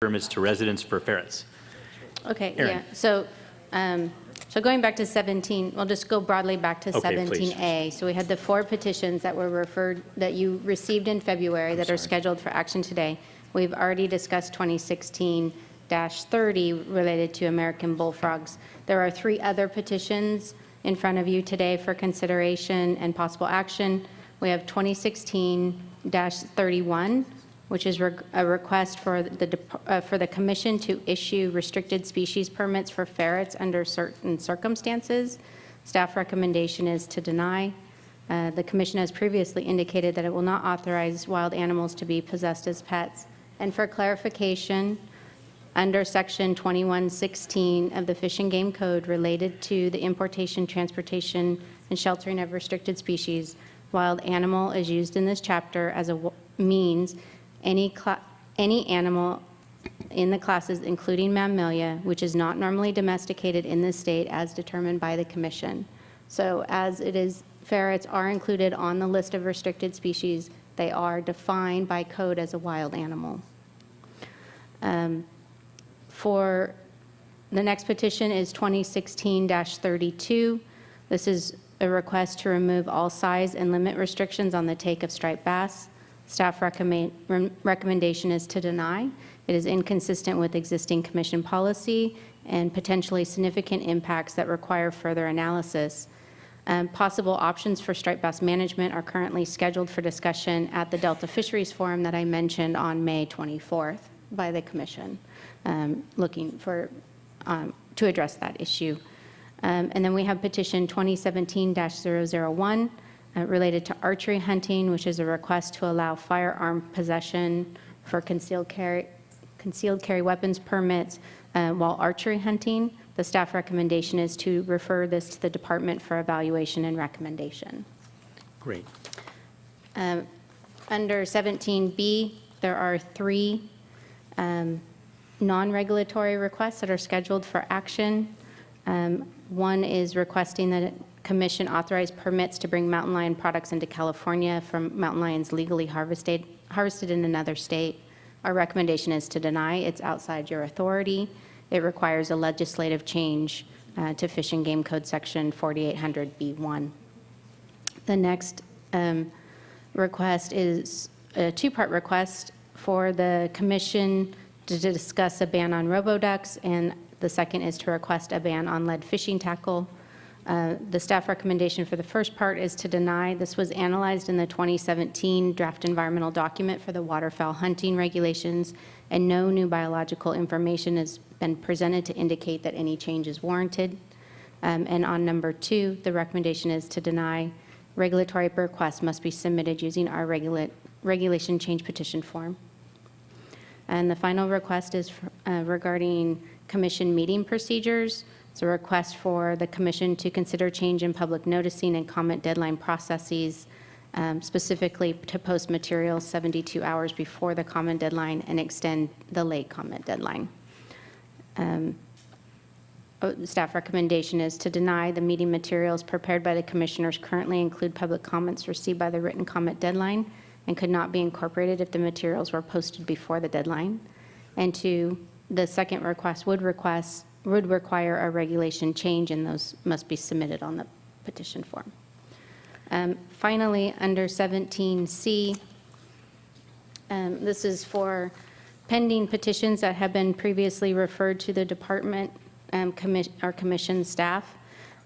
permits to residents for ferrets. Okay, Erin. yeah. So going back to 17, we'll just go broadly back to Okay, 17A. So we had the 4 petitions that were referred, that you received in February that are scheduled for action today. We've already discussed 2016-30 related to American bullfrogs. There are 3 other petitions in front of you today for consideration and possible action. We have 2016-31, which is a request for the commission to issue restricted species permits for ferrets under certain circumstances. Staff recommendation is to deny. The commission has previously indicated that it will not authorize wild animals to be possessed as pets. And for clarification, under section 2116 of the Fish and Game Code related to the importation, transportation, and sheltering of restricted species, wild animal is used in this chapter as a means any animal in the classes, including mammalia, which is not normally domesticated in this state as determined by the commission. So as it is, ferrets are included on the list of restricted species. They are defined by code as a wild animal. For the next petition is 2016-32. This is a request to remove all size and limit restrictions on the take of striped bass. Staff recommendation is to deny. It is inconsistent with existing commission policy and potentially significant impacts that require further analysis. Possible options for striped bass management are currently scheduled for discussion at the Delta Fisheries Forum that I mentioned on May 24th by the commission, looking for to address that issue. And then we have petition 2017-001 related to archery hunting, which is a request to allow firearm possession for concealed carry weapons permits while archery hunting. The staff recommendation is to refer this to the department for evaluation and recommendation. Great. Under 17B, there are 3 non-regulatory requests that are scheduled for action. One is requesting that commission authorize permits to bring mountain lion products into California from mountain lions legally harvested in another state. Our recommendation is to deny. It's outside your authority. It requires a legislative change to Fish and Game Code section 4800B1. The next request is a 2-part request for the commission to discuss a ban on roboducks, and the second is to request a ban on lead fishing tackle. The staff recommendation for the first part is to deny. This was analyzed in the 2017 draft environmental document for the waterfowl hunting regulations, and no new biological information has been presented to indicate that any change is warranted. And on number 2, the recommendation is to deny. Regulatory requests must be submitted using our regulation change petition form. And the final request is regarding commission meeting procedures. It's a request for the commission to consider change in public noticing and comment deadline processes, specifically to post materials 72 hours before the comment deadline and extend the late comment deadline. The staff recommendation is to deny. The meeting materials prepared by the commissioners currently include public comments received by the written comment deadline and could not be incorporated if the materials were posted before the deadline. And 2, the second request would require a regulation change, and those must be submitted on the petition form. Finally, under 17C, this is for pending petitions that have been previously referred to the department or commission staff.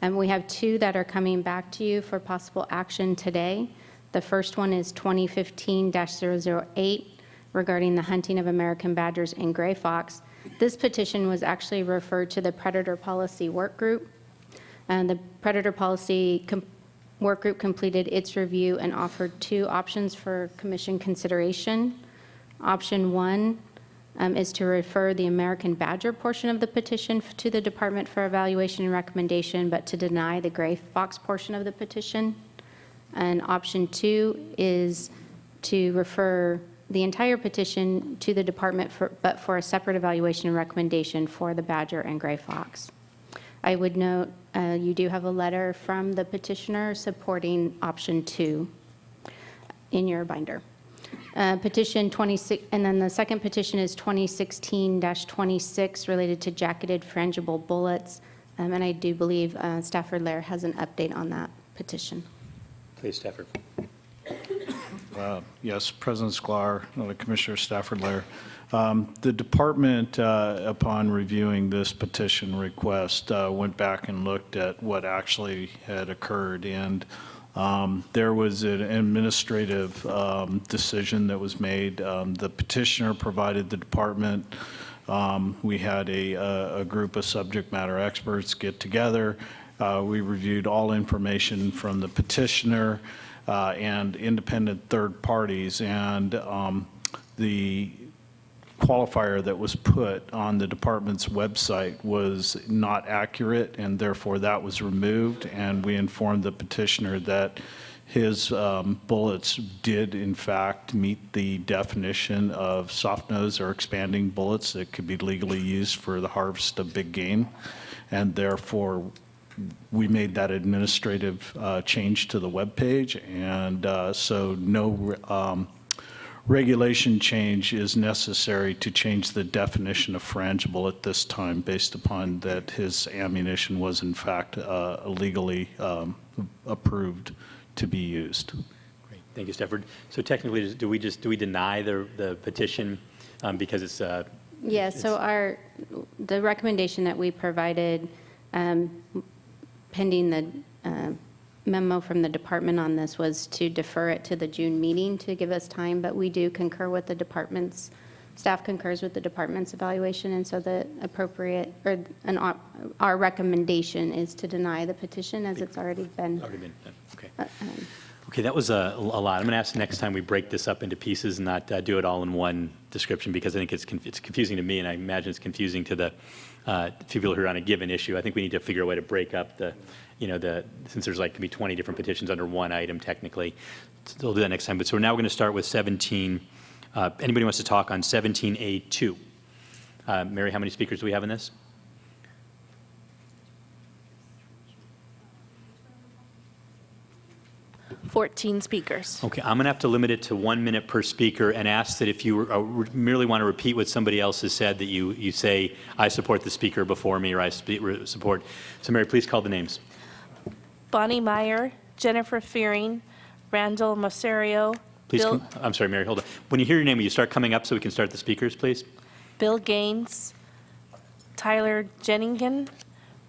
We have 2 that are coming back to you for possible action today. The first one is 2015-008 regarding the hunting of American badgers and gray fox. This petition was actually referred to the Predator Policy Work Group. The Predator Policy Work Group completed its review and offered 2 options for commission consideration. Option 1 is to refer the American badger portion of the petition to the department for evaluation and recommendation, but to deny the gray fox portion of the petition. And option 2 is to refer the entire petition to the department but for a separate evaluation and recommendation for the badger and gray fox. I would note you do have a letter from the petitioner supporting option 2 in your binder. Petition 26, and then the second petition is 2016-26 related to jacketed frangible bullets. And I do believe Stafford Lair has an update on that petition. Please, Stafford. Yes, President Sklar, Commissioner Stafford Lair. The department, upon reviewing this petition request, went back and looked at what actually had occurred, and there was an administrative decision that was made. The petitioner provided the department. We had a group of subject matter experts get together. We reviewed all information from the petitioner and independent third parties, and the qualifier that was put on the department's website was not accurate, and therefore that was removed, and we informed the petitioner that his bullets did in fact meet the definition of soft nose or expanding bullets that could be legally used for the harvest of big game, and therefore we made that administrative change to the webpage, and so no regulation change is necessary to change the definition of frangible at this time, based upon that his ammunition was in fact legally approved to be used. Great. Thank you, Stafford. So technically, do we deny the petition because it's Yeah, so the recommendation that we provided pending the memo from the department on this was to defer it to the June meeting to give us time, but we do concur with the department's, staff concurs with the department's evaluation, and so the appropriate, or our recommendation is to deny the petition as it's already been. done? Okay. Okay, that was a lot. I'm going to ask next time we break this up into pieces and not do it all in one description, because I think it's confusing to me, and I imagine it's confusing to the people who are on a given issue. I think we need to figure a way to break up since there's can be 20 different petitions under one item technically. So we'll do that next time. But so now we're going to start with 17. Anybody wants to talk on 17A2? Mary, how many speakers do we have in this? $14 speakers. Okay, I'm going to have to limit it to 1 minute per speaker, and ask that if you merely want to repeat what somebody else has said, that you say, I support the speaker before me, or I support. So Mary, please call the names. Bonnie Meyer, Jennifer Fearing, Randall Masario, Please, Bill, I'm sorry, Mary, hold on. When you hear your name, will you start coming up so we can start the speakers, please? Bill Gaines, Tyler Jenningen,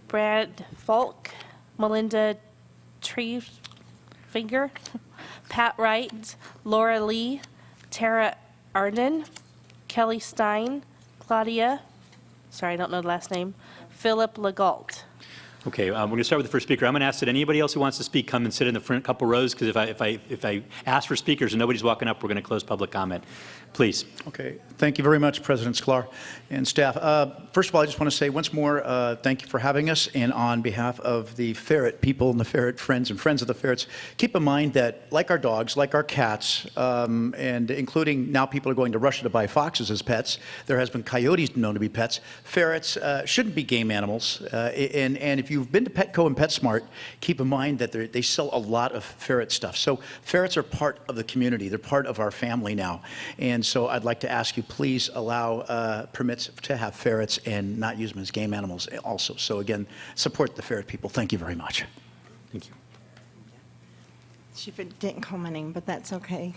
Brad Falk, Melinda Treefinger, Pat Wright, Laura Lee, Tara Arden, Kelly Stein, Claudia, sorry, I don't know the last name, Philip Legault. Okay, we're going to start with the first speaker. I'm going to ask that anybody else who wants to speak come and sit in the front couple rows, because if I ask for speakers and nobody's walking up, we're going to close public comment. Please. Okay. Thank you very much, President Sklar and staff. First of all, I just want to say once more, thank you for having us. And on behalf of the Ferret people and the Ferret friends and friends of the Ferrets, keep in mind that like our dogs, like our cats, and including now people are going to Russia to buy foxes as pets, there has been coyotes known to be pets. Ferrets shouldn't be game animals. And if you've been to Petco and PetSmart, keep in mind that they sell a lot of ferret stuff. So ferrets are part of the community. They're part of our family now. And so I'd like to ask you, please allow permits to have ferrets and not use them as game animals also. So again, support the ferret people. Thank you very much. Thank you. She didn't call my name, but that's okay.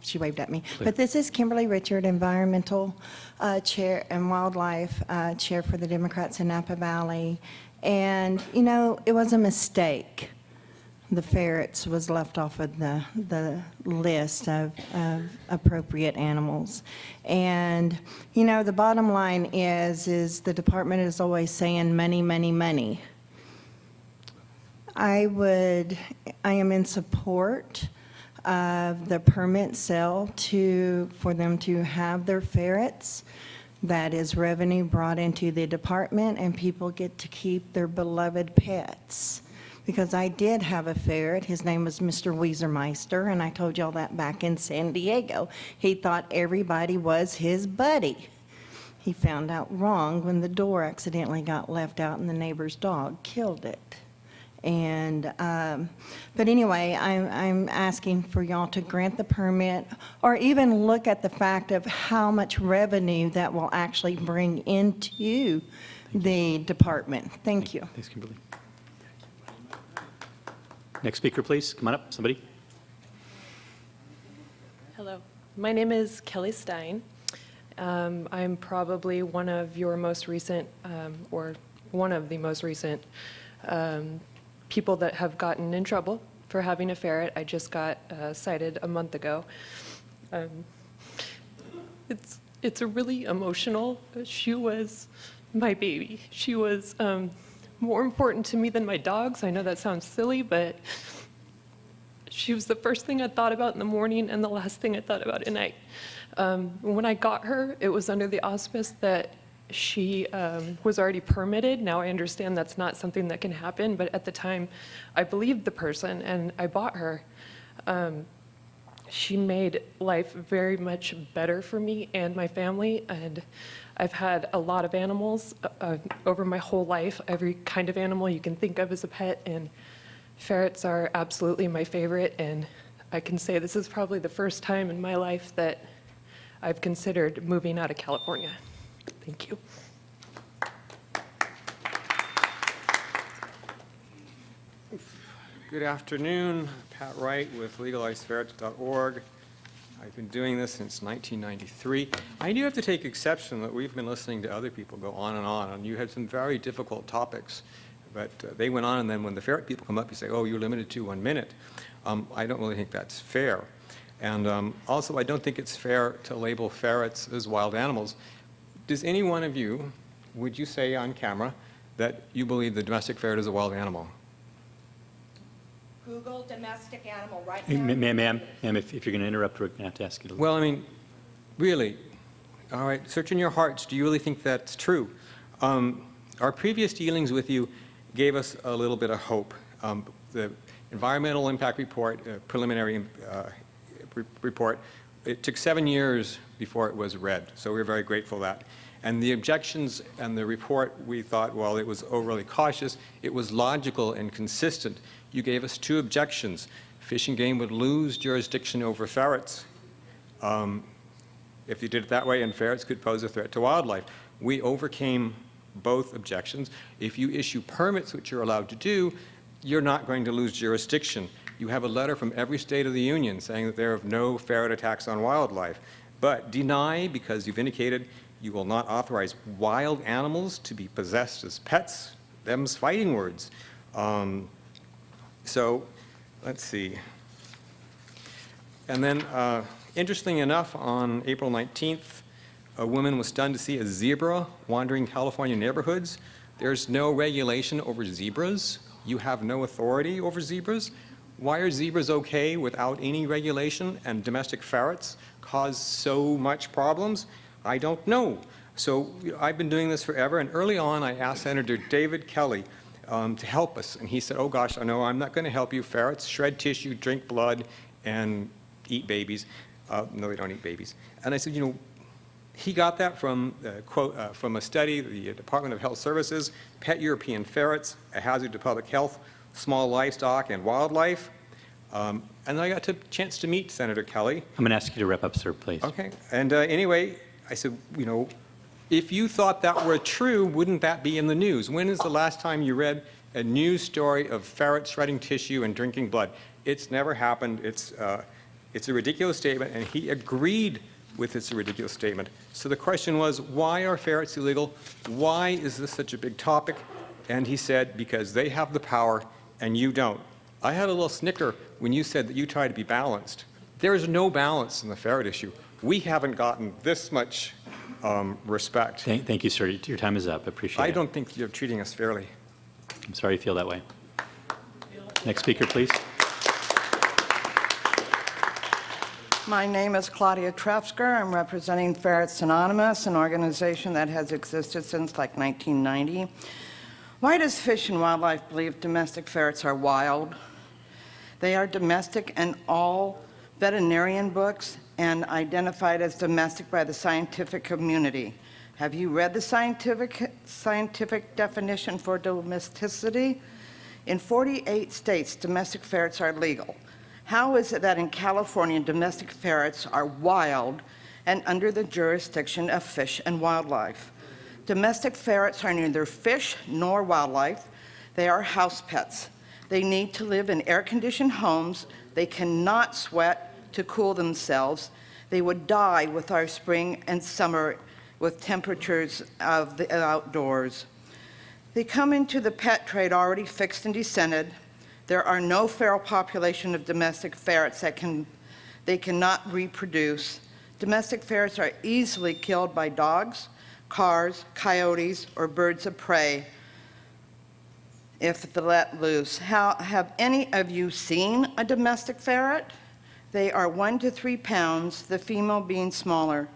She waved at me. But this is Kimberly Richard, Environmental Chair and Wildlife Chair for the Democrats in Napa Valley. And, you know, it was a mistake. The ferrets was left off of the list of appropriate animals. And, you know, the bottom line is the department is always saying money, money, money. I am in support of the permit sale for them to have their ferrets. That is revenue brought into the department, and people get to keep their beloved pets. Because I did have a ferret. His name was Mr. Wiesermeister, and I told y'all that back in San Diego. He thought everybody was his buddy. He found out wrong when the door accidentally got left out and the neighbor's dog killed it. And, but anyway, I'm asking for y'all to grant the permit or even look at the fact of how much revenue that will actually bring into the department. Thank you. Thanks, Kimberly. Next speaker, please. Come on up, somebody. Hello, my name is Kelly Stein. I'm probably one of your most recent, or one of the most recent people that have gotten in trouble for having a ferret. I just got cited a month ago. It's a really emotional. She was my baby. She was more important to me than my dogs. I know that sounds silly, but she was the first thing I thought about in the morning and the last thing I thought about at night. When I got her, it was under the auspice that she was already permitted. Now I understand that's not something that can happen, but at the time, I believed the person and I bought her. She made life very much better for me and my family, and I've had a lot of animals over my whole life, every kind of animal you can think of as a pet, and ferrets are absolutely my favorite, and I can say this is probably the first time in my life that I've considered moving out of California. Thank you. Good afternoon. Pat Wright with LegalizeFerrets.org. I've been doing this since 1993. I do have to take exception that we've been listening to other people go on, and you had some very difficult topics, but they went on, and then when the ferret people come up, you say, oh, you're limited to 1 minute. I don't really think that's fair. And also, I don't think it's fair to label ferrets as wild animals. Does any one of you, would you say on camera, that you believe the domestic ferret is a wild animal? Google domestic animal right now. Ma'am, if you're going to interrupt, we're going to have to ask you to. Well, I mean, really, all right, search in your hearts. Do you really think that's true? Our previous dealings with you gave us a little bit of hope. The environmental impact report, preliminary report, it took 7 years before it was read, so we're very grateful for that. And the objections and the report, we thought, well, it was overly cautious. It was logical and consistent. You gave us 2 objections. Fish and Game would lose jurisdiction over ferrets if you did it that way, and ferrets could pose a threat to wildlife. We overcame both objections. If you issue permits, which you're allowed to do, you're not going to lose jurisdiction. You have a letter from every state of the union saying that there are no ferret attacks on wildlife. But deny, because you've indicated you will not authorize wild animals to be possessed as pets. Them's fighting words. So let's see. And then, interestingly enough, on April 19th, a woman was stunned to see a zebra wandering California neighborhoods. There's no regulation over zebras. You have no authority over zebras. Why are zebras okay without any regulation, and domestic ferrets cause so much problems? I don't know. So I've been doing this forever, and early on I asked Senator David Kelly to help us, and he said, oh gosh, I know, I'm not going to help you. Ferrets shred tissue, drink blood, and eat babies. No, they don't eat babies. And I said, you know, he got that from, quote, from a study, the Department of Health Services, Pet European Ferrets, a hazard to public health, small livestock, and wildlife. And I got a chance to meet Senator Kelly. I'm going to ask you to wrap up, sir, please. Okay. And anyway, I said, you know, if you thought that were true, wouldn't that be in the news? When is the last time you read a news story of ferrets shredding tissue and drinking blood? It's never happened. It's a ridiculous statement, and he agreed with it's a ridiculous statement. So the question was, why are ferrets illegal? Why is this such a big topic? And he said, because they have the power and you don't. I had a little snicker when you said that you try to be balanced. There is no balance in the ferret issue. We haven't gotten this much respect. Thank you, sir. Your time is up. I appreciate it. I don't think you're treating us fairly. I'm sorry you feel that way. Next speaker, please. My name is Claudia Trefsker. I'm representing Ferrets Anonymous, an organization that has existed since like 1990. Why does Fish and Wildlife believe domestic ferrets are wild? They are domestic in all veterinarian books and identified as domestic by the scientific community. Have you read the scientific definition for domesticity? In 48 states, domestic ferrets are legal. How is it that in California, domestic ferrets are wild and under the jurisdiction of Fish and Wildlife? Domestic ferrets are neither fish nor wildlife. They are house pets. They need to live in air-conditioned homes. They cannot sweat to cool themselves. They would die with our spring and summer with temperatures of the outdoors. They come into the pet trade already fixed and descented. There are no feral population of domestic ferrets they cannot reproduce. Domestic ferrets are easily killed by dogs, cars, coyotes, or birds of prey if they're let loose. Have any of you seen a domestic ferret? They are 1 to 3 pounds, the female being smaller.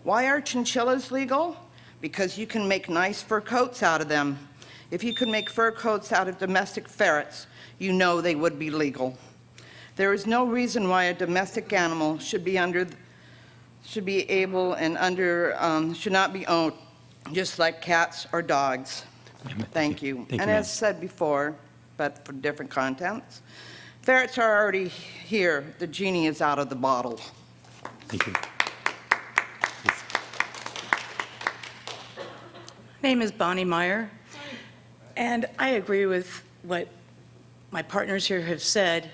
Why are chinchillas legal? Because you can make nice fur coats out of them. If you could make fur coats out of domestic ferrets, you know they would be legal. There is no reason why a domestic animal should not be owned just like cats or dogs. Thank you. Thank you, And ma'am. as said before, but for different contents, ferrets are already here. The genie is out of the bottle. Thank you. My name is Bonnie Meyer, and I agree with what my partners here have said,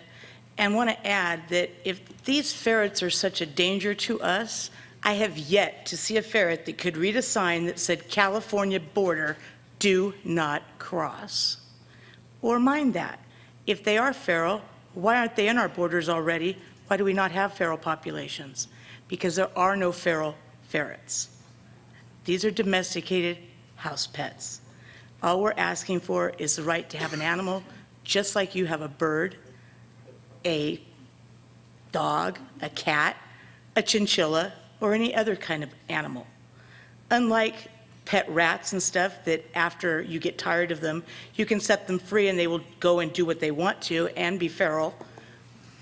and want to add that if these ferrets are such a danger to us, I have yet to see a ferret that could read a sign that said, "California border, do not cross." Or mind that, if they are feral, why aren't they in our borders already? Why do we not have feral populations? Because there are no feral ferrets. These are domesticated house pets. All we're asking for is the right to have an animal just like you have a bird, a dog, a cat, a chinchilla, or any other kind of animal. Unlike pet rats and stuff that after you get tired of them, you can set them free and they will go and do what they want to and be feral.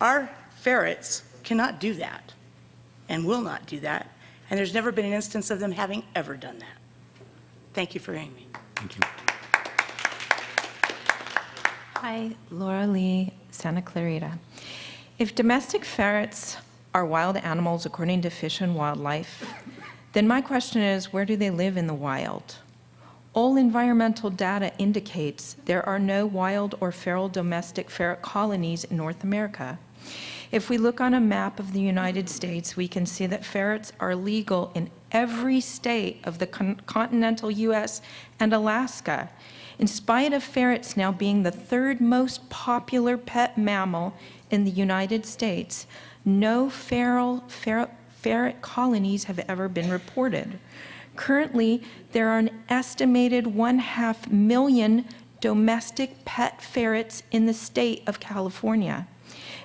Our ferrets cannot do that and will not do that. And there's never been an instance of them having ever done that. Thank you for hearing me. Thank you. Hi, Laura Lee, Santa Clarita. If domestic ferrets are wild animals according to Fish and Wildlife, then my question is, where do they live in the wild? All environmental data indicates there are no wild or feral domestic ferret colonies in North America. If we look on a map of the United States, we can see that ferrets are legal in every state of the continental U.S. and Alaska. In spite of ferrets now being the third most popular pet mammal in the United States, no feral ferret colonies have ever been reported. Currently, there are an estimated 1/2 million domestic pet ferrets in the state of California.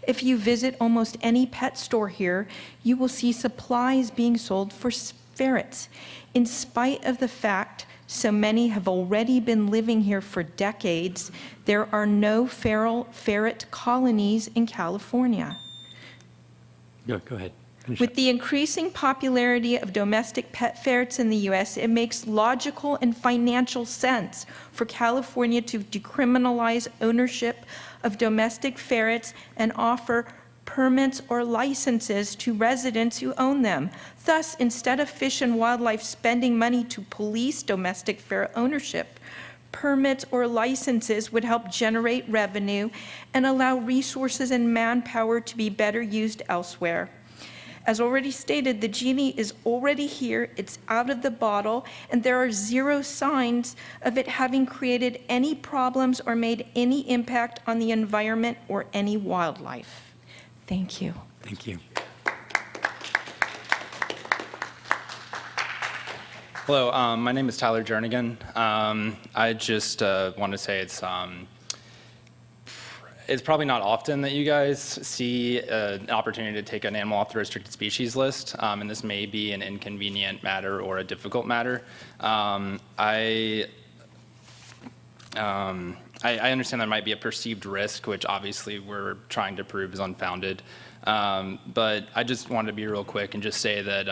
If you visit almost any pet store here, you will see supplies being sold for ferrets. In spite of the fact so many have already been living here for decades, there are no feral ferret colonies in California. Go ahead. Finish With up. the increasing popularity of domestic pet ferrets in the U.S., it makes logical and financial sense for California to decriminalize ownership of domestic ferrets and offer permits or licenses to residents who own them. Thus, instead of Fish and Wildlife spending money to police domestic ferret ownership, permits or licenses would help generate revenue and allow resources and manpower to be better used elsewhere. As already stated, the genie is already here, it's out of the bottle, and there are zero signs of it having created any problems or made any impact on the environment or any wildlife. Thank you. Thank you. Hello, my name is Tyler Jernigan. I just want to say it's probably not often that you guys see an opportunity to take an animal off the restricted species list, and this may be an inconvenient matter or a difficult matter. I understand there might be a perceived risk, which obviously we're trying to prove is unfounded. But I just wanted to be real quick and just say that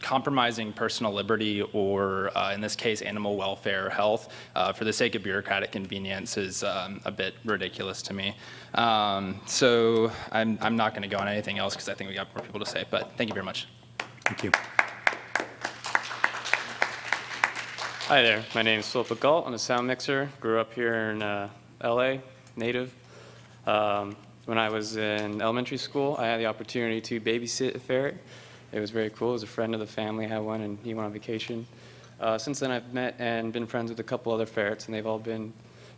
compromising personal liberty or, in this case, animal welfare or health for the sake of bureaucratic convenience is a bit ridiculous to me. So I'm not going to go on anything else because I think we got more people to say, but thank you very much. Thank you. Hi there, my name is Philip Galt. I'm a sound mixer. Grew up here in LA, native. When I was in elementary school, I had the opportunity to babysit a ferret. It was very cool. It was a friend of the family had one, and he went on vacation. Since then, I've met and been friends with a couple other ferrets, and they've all been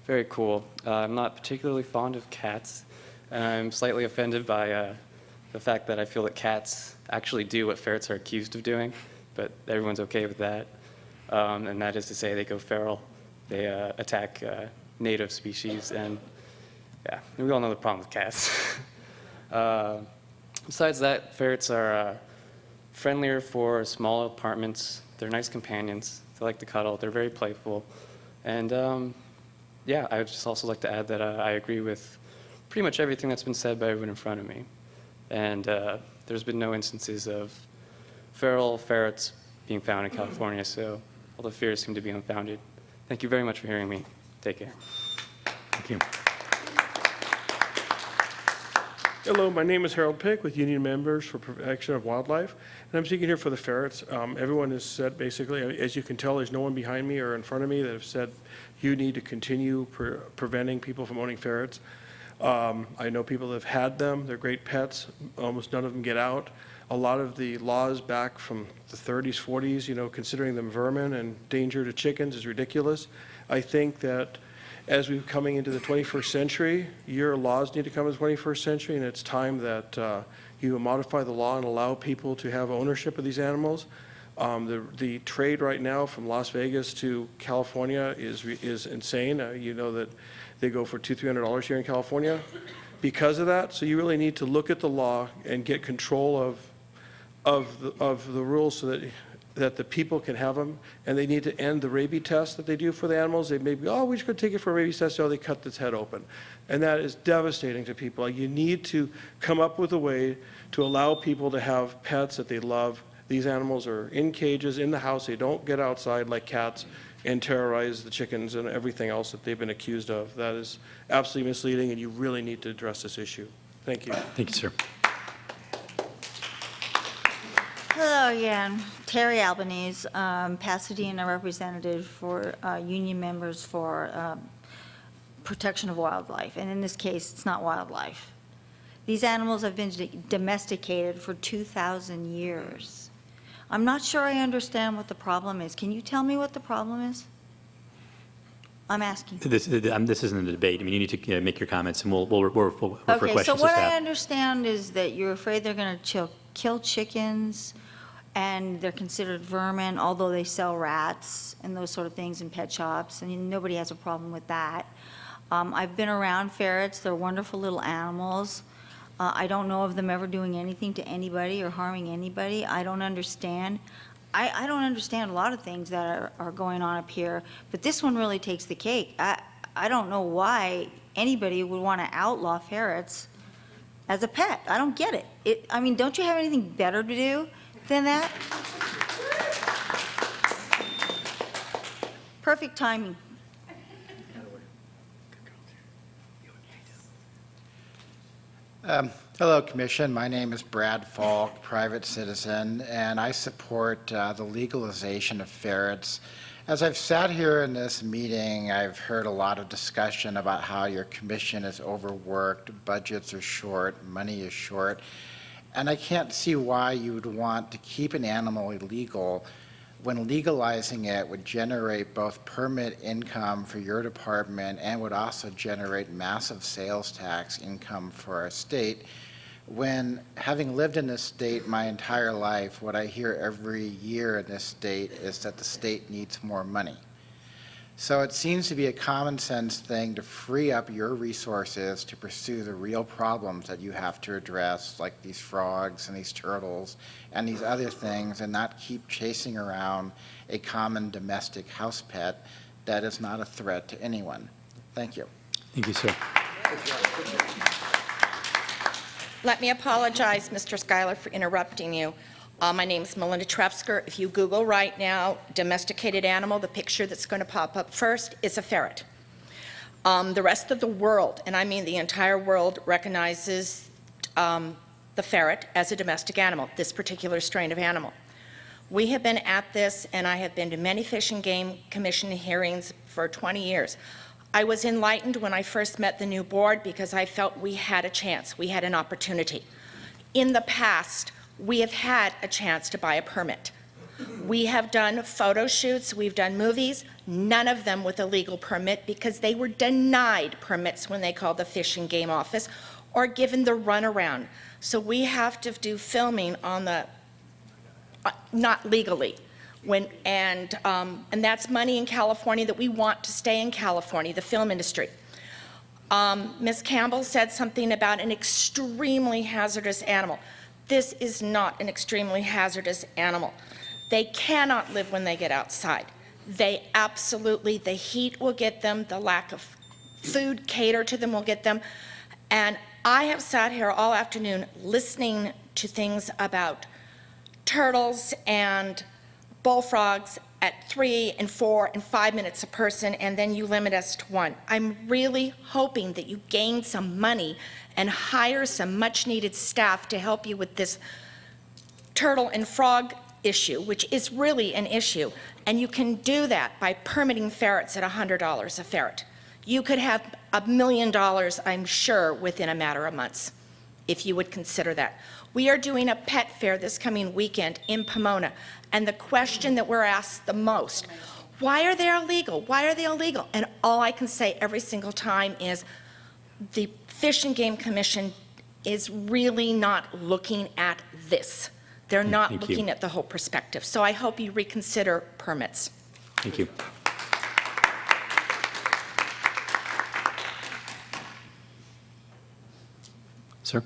very cool. I'm not particularly fond of cats, and I'm slightly offended by the fact that I feel that cats actually do what ferrets are accused of doing, but everyone's okay with that. And that is to say they go feral. They attack native species, and yeah, we all know the problem with cats. Besides that, ferrets are friendlier for small apartments. They're nice companions. They like to cuddle. They're very playful. And yeah, I would just also like to add that I agree with pretty much everything that's been said by everyone in front of me. And there's been no instances of feral ferrets being found in California, so all the fears seem to be unfounded. Thank you very much for hearing me. Take care. Thank you. Hello, my name is Harold Pick with Union Members for Protection of Wildlife, and I'm speaking here for the ferrets. Everyone has said basically, as you can tell, there's no one behind me or in front of me that have said you need to continue preventing people from owning ferrets. I know people that have had them. They're great pets. Almost none of them get out. A lot of the laws back from the 30s, 40s, you know, considering them vermin and danger to chickens is ridiculous. I think that as we're coming into the 21st century, your laws need to come in the 21st century, and it's time that you modify the law and allow people to have ownership of these animals. The trade right now from Las Vegas to California is insane. You know that they go for $200-300 here in California because of that. So you really need to look at the law and get control of the rules so that the people can have them, and they need to end the rabies test that they do for the animals. They may be, oh, we just go take it for a rabies test, so they cut its head open. And that is devastating to people. You need to come up with a way to allow people to have pets that they love. These animals are in cages, in the house. They don't get outside like cats and terrorize the chickens and everything else that they've been accused of. That is absolutely misleading, and you really need to address this issue. Thank you. Thank you, sir. Hello again, Terry Albanese, Pasadena representative for Union Members for Protection of Wildlife. And in this case, it's not wildlife. These animals have been domesticated for 2,000 years. I'm not sure I understand what the problem is. Can you tell me what the problem is? I'm asking. This isn't a debate. I mean, you need to make your comments, and we'll refer Okay, questions so to what staff. I understand is that you're afraid they're going to kill chickens, and they're considered vermin, although they sell rats and those sort of things in pet shops, and nobody has a problem with that. I've been around ferrets. They're wonderful little animals. I don't know of them ever doing anything to anybody or harming anybody. I don't understand. I don't understand a lot of things that are going on up here, but this one really takes the cake. I don't know why anybody would want to outlaw ferrets as a pet. I don't get it. I mean, don't you have anything better to do than that? Perfect timing. Hello, Commission. My name is Brad Falk, private citizen, and I support the legalization of ferrets. As I've sat here in this meeting, I've heard a lot of discussion about how your commission is overworked, budgets are short, money is short, and I can't see why you would want to keep an animal illegal when legalizing it would generate both permit income for your department and would also generate massive sales tax income for our state. When, having lived in this state my entire life, what I hear every year in this state is that the state needs more money. So it seems to be a common sense thing to free up your resources to pursue the real problems that you have to address, like these frogs and these turtles and these other things, and not keep chasing around a common domestic house pet that is not a threat to anyone. Thank you. Thank you, sir. Let me apologize, Mr. Sklar, for interrupting you. My name's Melinda Trefsker. If you Google right now, domesticated animal, the picture that's going to pop up first is a ferret. The rest of the world, and I mean the entire world, recognizes the ferret as a domestic animal, this particular strain of animal. We have been at this, and I have been to many Fish and Game Commission hearings for 20 years. I was enlightened when I first met the new board because I felt we had a chance, we had an opportunity. In the past, we have had a chance to buy a permit. We have done photo shoots, we've done movies, none of them with a legal permit because they were denied permits when they called the Fish and Game office or given the runaround. So we have to do filming on the, not legally. And that's money in California that we want to stay in California, the film industry. Ms. Campbell said something about an extremely hazardous animal. This is not an extremely hazardous animal. They cannot live when they get outside. They absolutely, the heat will get them, the lack of food catered to them will get them. And I have sat here all afternoon listening to things about turtles and bullfrogs at 3 and 4 and 5 minutes a person, and then you limit us to 1. I'm really hoping that you gain some money and hire some much-needed staff to help you with this turtle and frog issue, which is really an issue. And you can do that by permitting ferrets at $100 a ferret. You could have $1 million, I'm sure, within a matter of months, if you would consider that. We are doing a pet fair this coming weekend in Pomona, and the question that we're asked the most, why are they illegal? Why are they illegal? And all I can say every single time is the Fish and Game Commission is really not looking at this. They're not looking at the whole perspective. So I hope you reconsider permits. Thank you. Sir?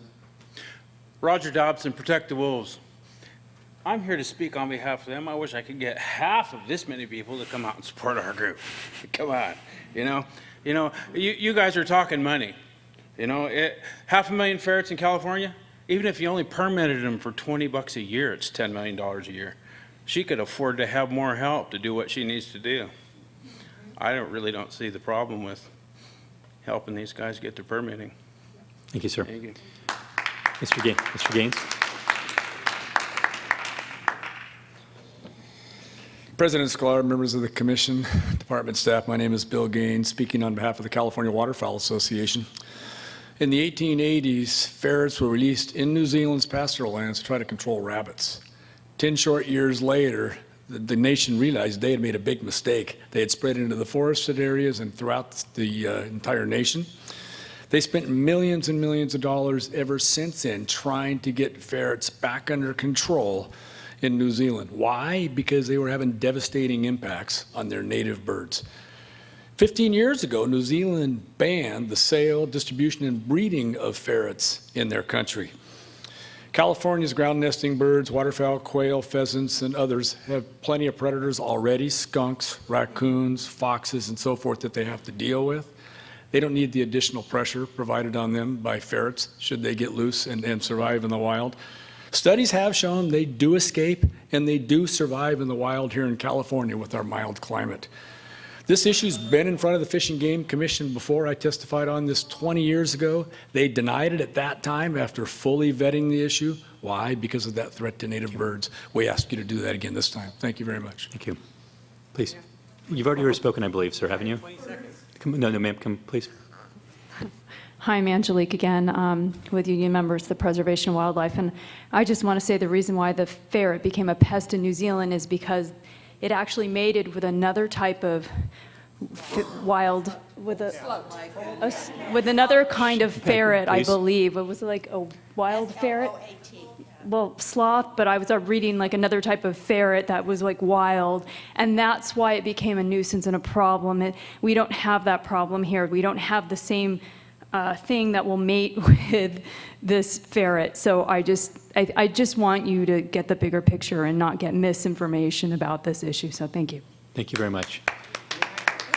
Roger Dobson, Protect the Wolves. I'm here to speak on behalf of them. I wish I could get half of this many people to come out and support our group. Come on, you guys are talking money. $500,000 ferrets in California. Even if you only permitted them for $20 a year, it's $10 million a year. She could afford to have more help to do what she needs to do. I really don't see the problem with helping these guys get their permitting. Thank you, sir. Thank you. Mr. Gaines. President Sklar, members of the Commission, department staff, my name is Bill Gaines, speaking on behalf of the California Waterfowl Association. In the 1880s, ferrets were released in New Zealand's pastoral lands to try to control rabbits. 10 short years later, the nation realized they had made a big mistake. They had spread into the forested areas and throughout the entire nation. They spent millions and millions of dollars ever since then trying to get ferrets back under control in New Zealand. Why? Because they were having devastating impacts on their native birds. 15 years ago, New Zealand banned the sale, distribution, and breeding of ferrets in their country. California's ground nesting birds, waterfowl, quail, pheasants, and others have plenty of predators already, skunks, raccoons, foxes, and so forth that they have to deal with. They don't need the additional pressure provided on them by ferrets should they get loose and survive in the wild. Studies have shown they do escape and they do survive in the wild here in California with our mild climate. This issue's been in front of the Fish and Game Commission before. I testified on this 20 years ago. They denied it at that time after fully vetting the issue. Why? Because of that threat to native birds. We ask you to do that again this time. Thank you very much. Thank you. Please. You've already spoken, I believe, sir, haven't you? 20 seconds. No, ma'am, come, please. Hi, I'm Angelique again with Union Members of the Preservation of Wildlife. And I just want to say the reason why the ferret became a pest in New Zealand is because it actually mated with another type of wild, with another kind of ferret, I believe. It was like a wild ferret. Well, sloth, but I was reading like another type of ferret that was like wild, and that's why it became a nuisance and a problem. We don't have that problem here. We don't have the same thing that will mate with this ferret. So I just want you to get the bigger picture and not get misinformation about this issue. So thank you. Thank you very much.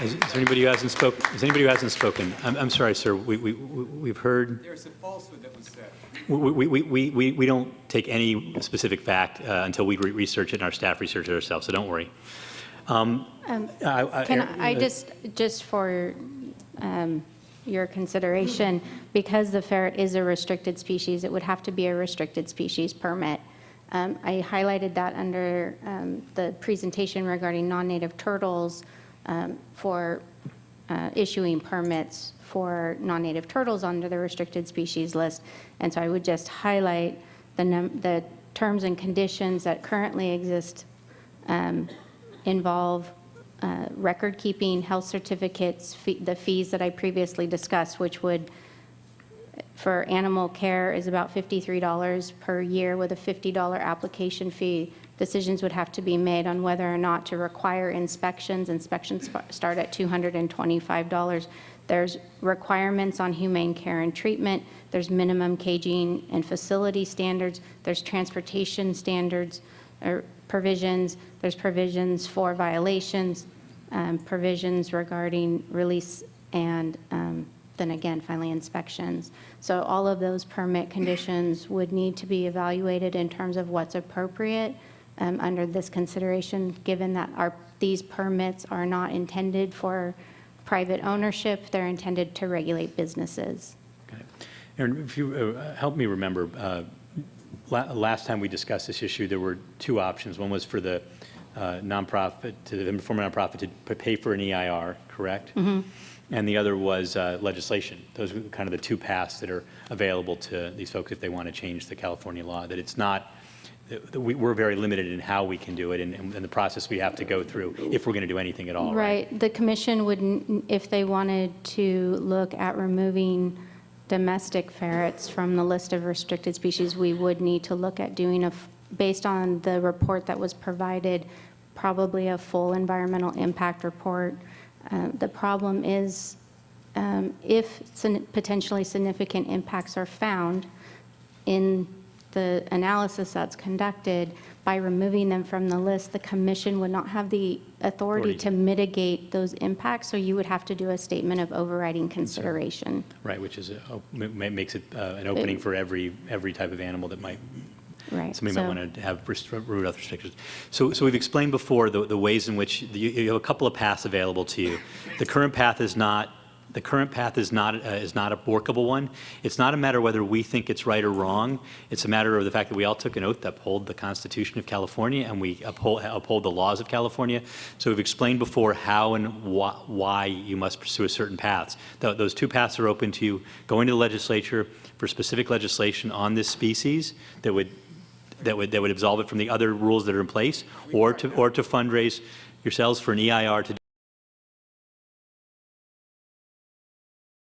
Is there anybody who hasn't spoken? Is anybody who hasn't spoken? I'm sorry, sir. We've heard. There's a falsehood that was said. We don't take any specific fact until we research it and our staff research it ourselves, so don't worry. Can I just for your consideration, because the ferret is a restricted species, it would have to be a restricted species permit. I highlighted that under the presentation regarding non-native turtles for issuing permits for non-native turtles under the restricted species list. And so I would just highlight the terms and conditions that currently exist involve record keeping, health certificates, the fees that I previously discussed, which would, for animal care, is about $53 per year with a $50 application fee. Decisions would have to be made on whether or not to require inspections. Inspections start at $225. There's requirements on humane care and treatment. There's minimum caging and facility standards. There's transportation standards or provisions. There's provisions for violations, provisions regarding release, and then again, finally, inspections. So all of those permit conditions would need to be evaluated in terms of what's appropriate under this consideration, given that these permits are not intended for private ownership, they're intended to regulate businesses. Okay. Aaron, if you help me remember, last time we discussed this issue, there were two options. One was for the nonprofit, the former nonprofit, to pay for an EIR, correct? Mm-hmm. And the other was legislation. Those are kind of the two paths that are available to these folks if they want to change the California law. That it's not, we're very limited in how we can do it and the process we have to go through if we're going to do anything at all. Right. The commission would, if they wanted to look at removing domestic ferrets from the list of restricted species, we would need to look at doing based on the report that was provided, probably a full environmental impact report. The problem is if potentially significant impacts are found in the analysis that's conducted, by removing them from the list, the commission would not have the authority to mitigate those impacts, so you would have to do a statement of overriding consideration. Right, which is makes it an opening for every type of animal that might. Right. Somebody might want to have root out restrictions. So we've explained before the ways in which you have a couple of paths available to you. The current path is not a workable one. It's not a matter whether we think it's right or wrong. It's a matter of the fact that we all took an oath to uphold the Constitution of California and we uphold the laws of California. So we've explained before how and why you must pursue certain paths. Those two paths are open to you. Going to the legislature for specific legislation on this species that would absolve it from the other rules that are in place, or to fundraise yourselves for an EIR to